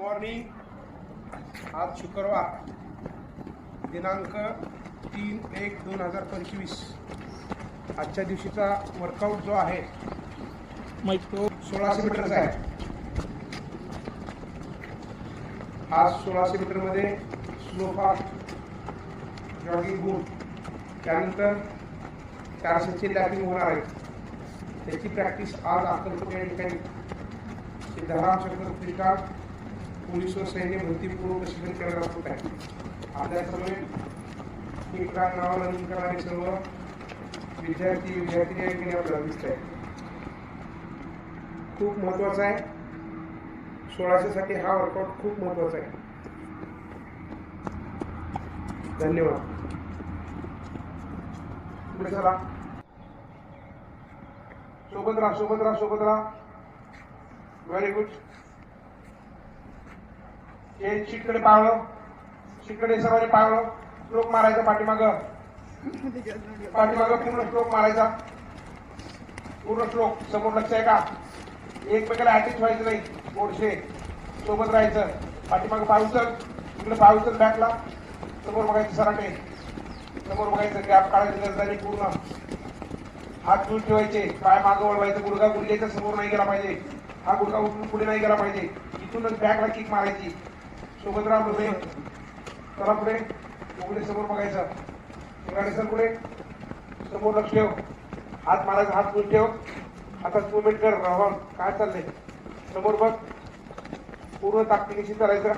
Morning आज शुक्रवार दिनांक 3/1/2025 आजच्या दिवशीचा वर्कआउट जो आहे तो 1600 मीटरचा आहे। आज 1600 मीटरमध्ये स्लो फास्ट जॉगिंग होऊन त्यानंतर 400ची लॅपिंग होणार आहे। त्याची प्रॅक्टिस आज अक्कलकोट या ठिकाणी सिद्धाराम शंकर त्रिकाळ पोलीस व सैन्य भरती पूर्व प्रशिक्षण केंद्रात होत आहे। आपल्या समोर एका नावाला नोंद करणारे सर्व विद्यार्थी या ठिकाणी आपल्याला दिसत आहे। खूप महत्वाचा आहे, 1600 साठी हा वर्कआउट खूप महत्वाचा आहे। धन्यवाद। पुढे चला, सोबत राहा। Very good. हे शीटकडे पावलं, शीटकडे सर्वांनी पावलं। स्ट्रोक मारायचा पाठीमागं पूर्ण स्ट्रोक मारायचा, पूर्ण स्ट्रोक। समोर लक्ष आहे का? एकमेकाला अटॅच व्हायचं नाही, बोडशे सोबत राहायचं। पाठीमागं पाय उचल, इकडे पाय उचल बॅकला, समोर बघायचं सराटे, समोर बघायचं, गॅप काढायचं गरजाने पूर्ण। हात दूर ठेवायचे, पाय मागं वळवायचं, गुडघा गुडघ्याच्या समोर नाही गेला पाहिजे, हा गुडघा उठून पुढे नाही गेला पाहिजे। इथूनच बॅकला किक मारायची। सोबत राहा पुढे, चला पुढे, पुढे समोर बघायचं, सर पुढे, समोर लक्ष ठेव, हात मारायचा, हात दूर ठेव, हातात मुवमेंट कर। राहुल काय चाललंय? समोर बघ, पूर्ण ताकदीनिशी करायचं।